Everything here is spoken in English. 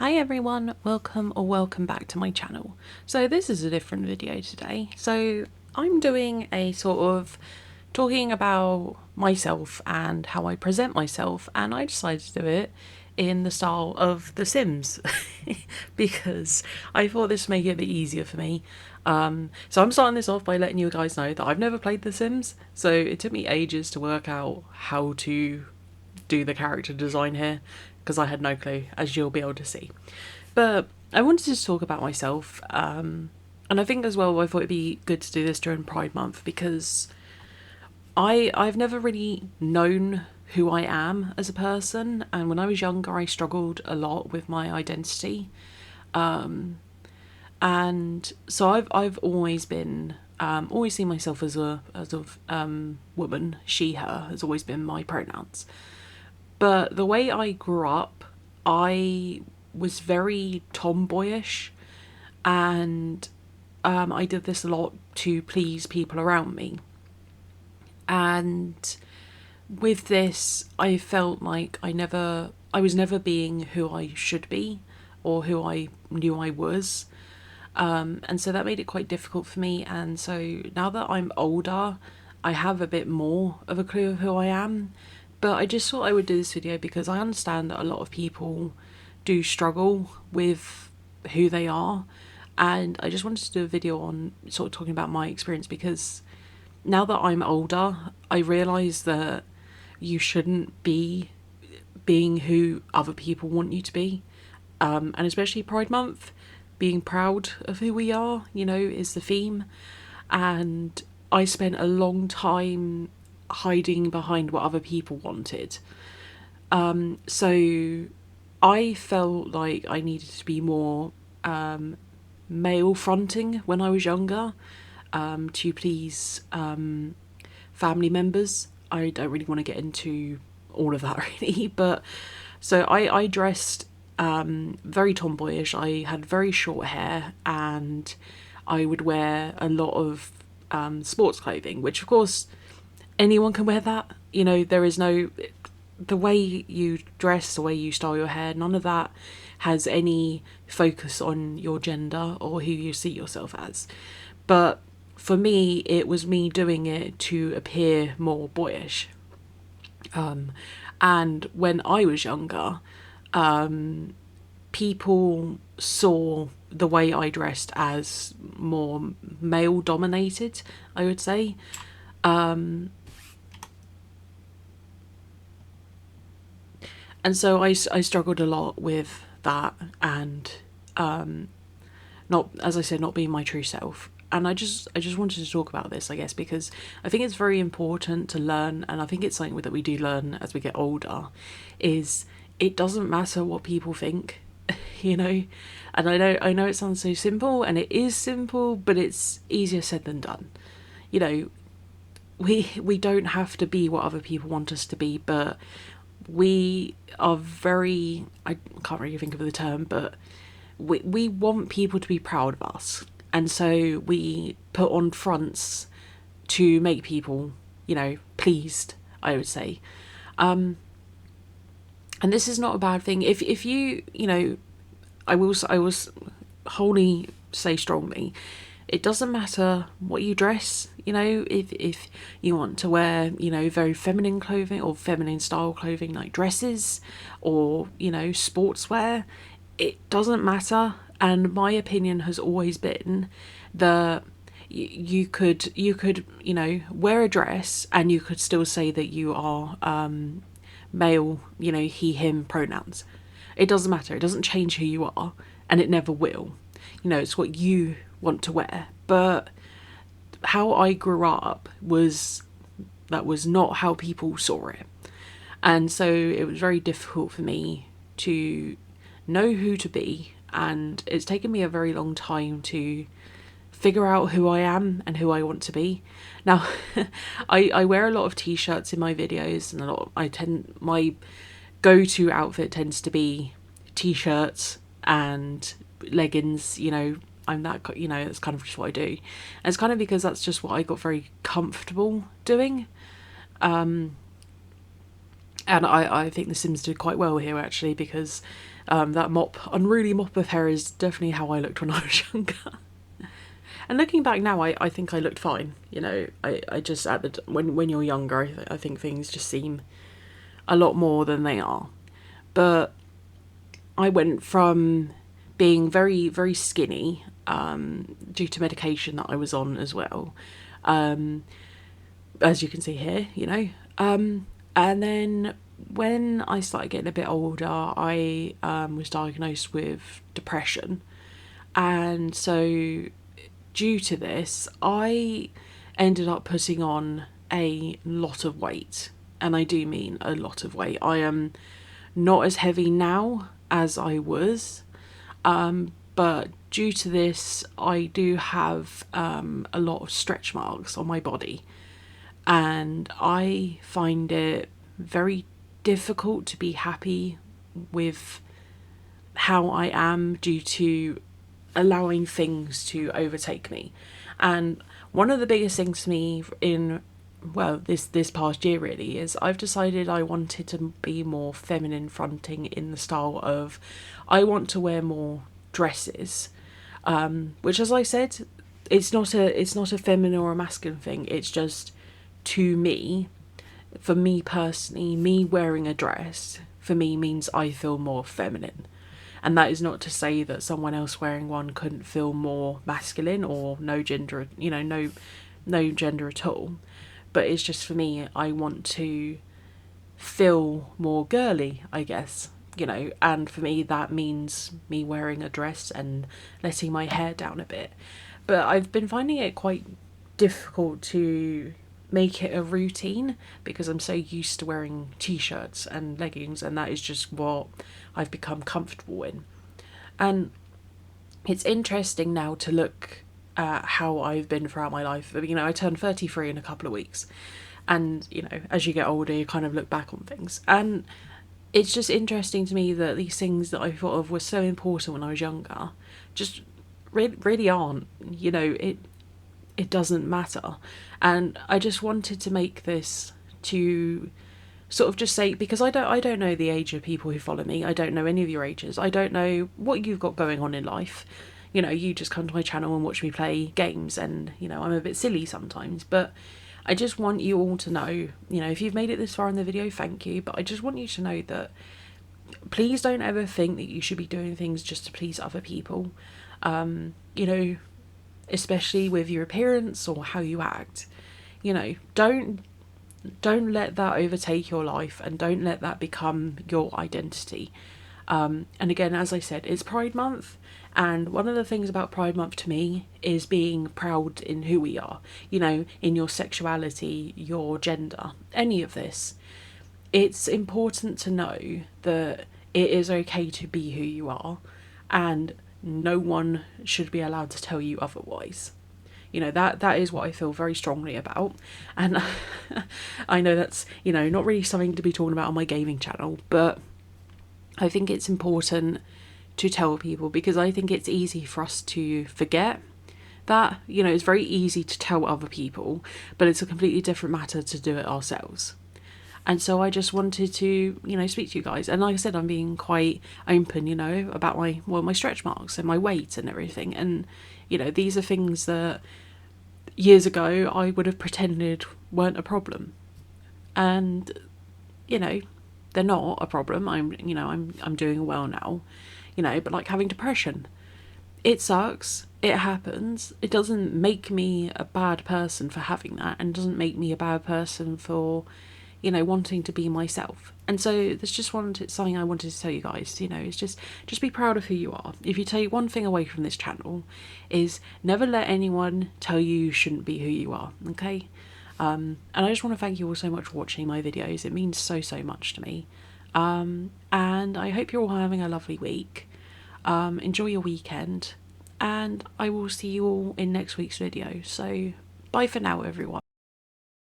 Hi everyone, welcome back to my channel. So this is a different video today. So I'm doing a sort of talking about myself and how I present myself, and I decided to do it in the style of The Sims because I thought this would make it a bit easier for me. So I'm starting this off by letting you guys know that I've never played The Sims, so it took me ages to work out how to do the character design here because I had no clue, as you'll be able to see. But I wanted to talk about myself, and I think as well I thought it'd be good to do this during Pride Month because I've never really known who I am as a person, and when I was younger I struggled a lot with my identity, and so I've always been always seen myself as a woman. She, her has always been my pronouns. But the way I grew up, I was very tomboyish, and I did this a lot to please people around me. And with this, I felt like I was never being who I should be or who I knew I was. And so that made it quite difficult for me. And so now that I'm older, I have a bit more of a clue of who I am. But I just thought I would do this video because I understand that a lot of people do struggle with who they are, and I just wanted to do a video on sort of talking about my experience because now that I'm older, I realise that you shouldn't be being who other people want you to be, and especially Pride Month, being proud of who we are, is the theme. And I spent a long time hiding behind what other people wanted. So I felt like I needed to be more male fronting when I was younger, to please family members. I don't really want to get into all of that really, but so I dressed very tomboyish. I had very short hair and I would wear a lot of sports clothing, which of course anyone can wear that. There is no, the way you dress, the way you style your hair, none of that has any focus on your gender or who you see yourself as. But for me, it was me doing it to appear more boyish. And when I was younger, people saw the way I dressed as more male dominated, I would say. And so I struggled a lot with that, and not, as I said, not being my true self. And I just wanted to talk about this, I guess, because I think it's very important to learn, and I think it's something that we do learn as we get older, is it doesn't matter what people think, And I know it sounds so simple, and it is simple, but it's easier said than done. We don't have to be what other people want us to be, but we are very, I can't really think of the term, but we want people to be proud of us, and so we put on fronts to make people pleased, I would say. And this is not a bad thing. If you I will wholly say strongly, it doesn't matter what you dress. If you want to wear very feminine clothing or feminine style clothing like dresses or sportswear, it doesn't matter. And my opinion has always been that you could wear a dress and you could still say that you are male, he, him pronouns. It doesn't matter. It doesn't change who you are, and it never will. It's what you want to wear. But how I grew up was not how people saw it. And so it was very difficult for me to know who to be, and it's taken me a very long time to figure out who I am and who I want to be. Now, I wear a lot of t-shirts in my videos, and my go-to outfit tends to be t-shirts and leggings. I'm that, it's kind of just what I do. And it's kind of because that's just what I got very comfortable doing. And I think The Sims did quite well here, actually, because that unruly mop of hair is definitely how I looked when I was younger. And looking back now, I think I looked fine. You know, I just, when you're younger, I think things just seem a lot more than they are. But I went from being very, very skinny due to medication that I was on as well. As you can see here, you know. And then when I started getting a bit older, I was diagnosed with depression. And so due to this, I ended up putting on a lot of weight. And I do mean a lot of weight. I am not as heavy now as I was. But due to this, I do have a lot of stretch marks on my body. And I find it very difficult to be happy with how I am due to allowing things to overtake me. And one of the biggest things for me in, well, this past year really, is I've decided I wanted to be more feminine fronting, in the style of I want to wear more dresses, which, as I said, it's not a feminine or a masculine thing. It's just, to me, for me personally, me wearing a dress for me means I feel more feminine. And that is not to say that someone else wearing one couldn't feel more masculine or no gender, you know, no gender at all. But it's just, for me, I want to feel more girly, I guess, you know, and for me that means me wearing a dress and letting my hair down a bit. But I've been finding it quite difficult to make it a routine because I'm so used to wearing t-shirts and leggings, and that is just what I've become comfortable in. And it's interesting now to look at how I've been throughout my life. You know, I turned 33 in a couple of weeks, and you know, as you get older you kind of look back on things, and it's just interesting to me that these things that I thought of were so important when I was younger just really aren't. You know, it doesn't matter. And I just wanted to make this to sort of just say, because I don't know the age of people who follow me. I don't know any of your ages. I don't know what you've got going on in life. You know, you just come to my channel and watch me play games, and you know, I'm a bit silly sometimes, but I just want you all to know, you know, if you've made it this far in the video, thank you, but I just want you to know that please don't ever think that you should be doing things just to please other people. You know, especially with your appearance or how you act. You know, don't let that overtake your life, and don't let that become your identity. And again, as I said, it's Pride Month, and one of the things about Pride Month to me is being proud in who we are, you know, in your sexuality, your gender, any of this. It's important to know that it is okay to be who you are, and no one should be allowed to tell you otherwise. You know, that is what I feel very strongly about. And I know that's, you know, not really something to be talking about on my gaming channel, but I think it's important to tell people, because I think it's easy for us to forget that. You know, it's very easy to tell other people, but it's a completely different matter to do it ourselves. And so I just wanted to, you know, speak to you guys. And like I said, I'm being quite open, you know, about my stretch marks and my weight and everything. And, you know, these are things that years ago I would have pretended weren't a problem. And, you know, they're not a problem. I'm doing well now, you know, but like having depression, it sucks. It happens. It doesn't make me a bad person for having that, and doesn't make me a bad person for, you know, wanting to be myself. And so that's just something I wanted to tell you guys. You know, it's just be proud of who you are. If you take one thing away from this channel, is never let anyone tell you shouldn't be who you are, okay? And I just want to thank you all so much for watching my videos. It means so much to me. And I hope you're all having a lovely week. Enjoy your weekend, and I will see you all in next week's video. So bye for now, everyone.